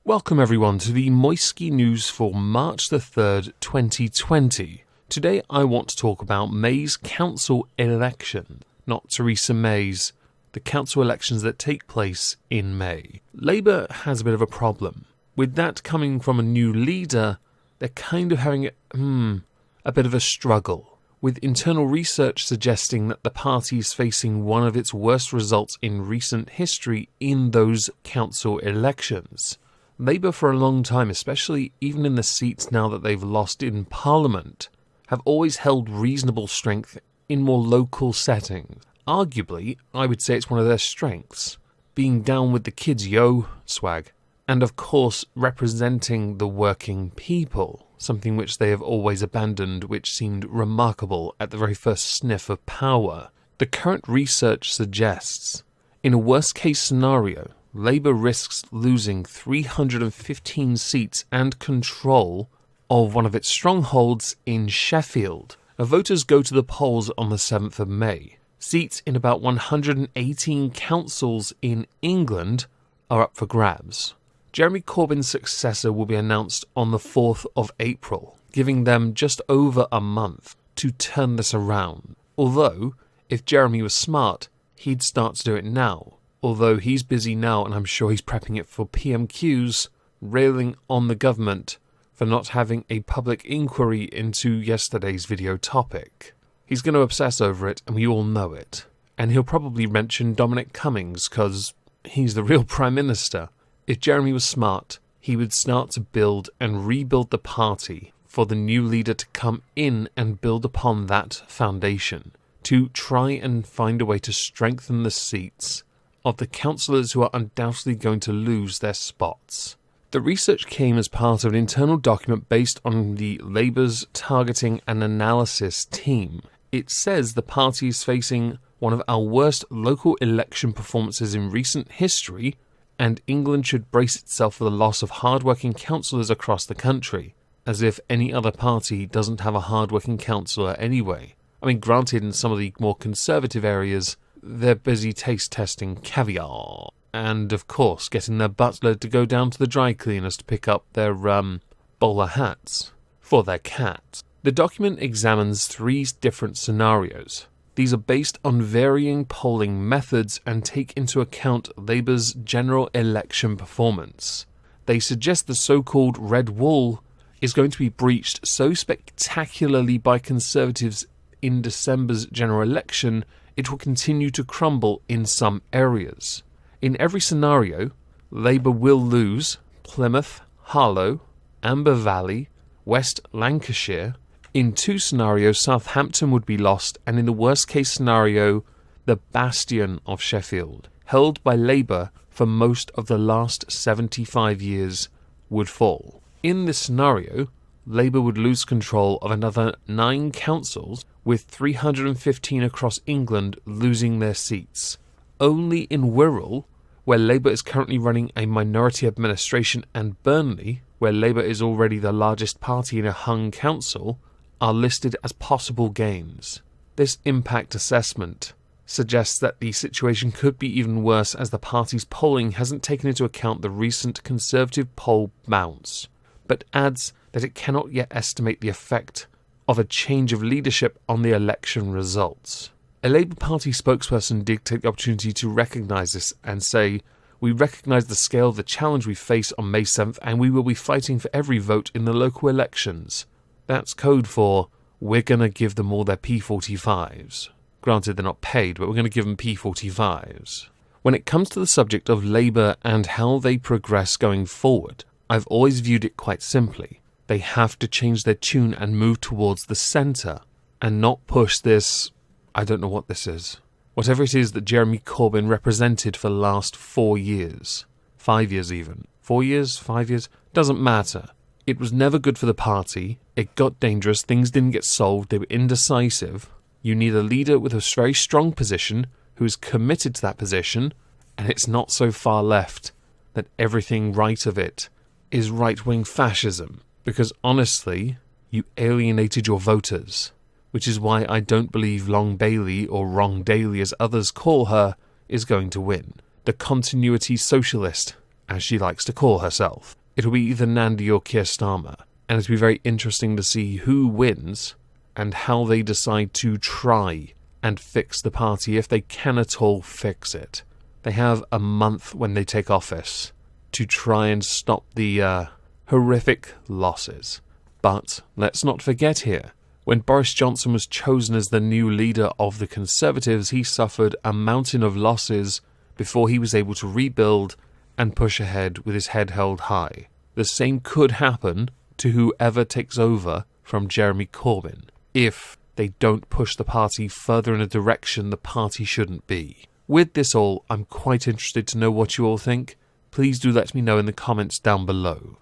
Welcome everyone to the Moisky News for March the 3rd, 2020. Today I want to talk about May's council election, not Theresa May's, the council elections that take place in May. Labour has a bit of a problem. With that coming from a new leader, they're kind of having a bit of a struggle, with internal research suggesting that the party is facing one of its worst results in recent history in those council elections. Labour for a long time, especially even in the seats now that they've lost in Parliament, have always held reasonable strength in more local settings. Arguably, I would say it's one of their strengths, being down with the kids yo swag, and of course representing the working people, something which they have always abandoned, which seemed remarkable at the very first sniff of power. The current research suggests, in a worst-case scenario, Labour risks losing 315 seats and control of one of its strongholds in Sheffield. Now, voters go to the polls on the 7th of May. Seats in about 118 councils in England are up for grabs. Jeremy Corbyn's successor will be announced on the 4th of April, giving them just over a month to turn this around. Although, if Jeremy was smart, he'd start to do it now. Although he's busy now, and I'm sure he's prepping it for PMQs, railing on the government for not having a public inquiry into yesterday's video topic. He's going to obsess over it, and we all know it. And he'll probably mention Dominic Cummings, because he's the real Prime Minister. If Jeremy was smart, he would start to build and rebuild the party for the new leader to come in and build upon that foundation, to try and find a way to strengthen the seats of the councillors who are undoubtedly going to lose their spots. The research came as part of an internal document based on the Labour's targeting and analysis team. It says the party is facing one of our worst local election performances in recent history, and England should brace itself for the loss of hard-working councillors across the country, as if any other party doesn't have a hard-working councillor anyway. I mean, granted, in some of the more conservative areas, they're busy taste testing caviar, and of course getting their butler to go down to the dry cleaners to pick up their bowler hats for their cats. The document examines 3 different scenarios. These are based on varying polling methods and take into account Labour's general election performance. They suggest the so-called red wall is going to be breached so spectacularly by Conservatives in December's general election it will continue to crumble in some areas. In every scenario, Labour will lose Plymouth, Harlow, Amber Valley, West Lancashire. In 2 scenarios, Southampton would be lost, and in the worst-case scenario, the bastion of Sheffield, held by Labour for most of the last 75 years, would fall. In this scenario, Labour would lose control of another 9 councils, with 315 across England losing their seats. Only in Wirral, where Labour is currently running a minority administration, and Burnley, where Labour is already the largest party in a hung council, are listed as possible gains. This impact assessment suggests that the situation could be even worse, as the party's polling hasn't taken into account the recent Conservative poll bounce, but adds that it cannot yet estimate the effect of a change of leadership on the election results. A Labour Party spokesperson did take the opportunity to recognise this and say, "We recognise the scale of the challenge we face on May 7th, and we will be fighting for every vote in the local elections." That's code for, we're going to give them all their P45s. Granted, they're not paid, but we're going to give them P45s. When it comes to the subject of Labour and how they progress going forward, I've always viewed it quite simply. They have to change their tune and move towards the centre, and not push this, I don't know what this is, whatever it is that Jeremy Corbyn represented for the last 4 years. 5 years even. 4 years? 5 years? Doesn't matter. It was never good for the party. It got dangerous. Things didn't get solved. They were indecisive. You need a leader with a very strong position who is committed to that position, and it's not so far left that everything right of it is right-wing fascism. Because honestly, you alienated your voters, which is why I don't believe Long Bailey, or Wrong Daly as others call her, is going to win. The continuity socialist, as she likes to call herself. It'll be either Nandi or Keir Starmer, and it'll be very interesting to see who wins and how they decide to try and fix the party, if they can at all fix it. They have a month when they take office to try and stop the horrific losses. But let's not forget here, when Boris Johnson was chosen as the new leader of the Conservatives, he suffered a mountain of losses before he was able to rebuild and push ahead with his head held high. The same could happen to whoever takes over from Jeremy Corbyn if they don't push the party further in a direction the party shouldn't be. With this all, I'm quite interested to know what you all think. Please do let me know in the comments down below.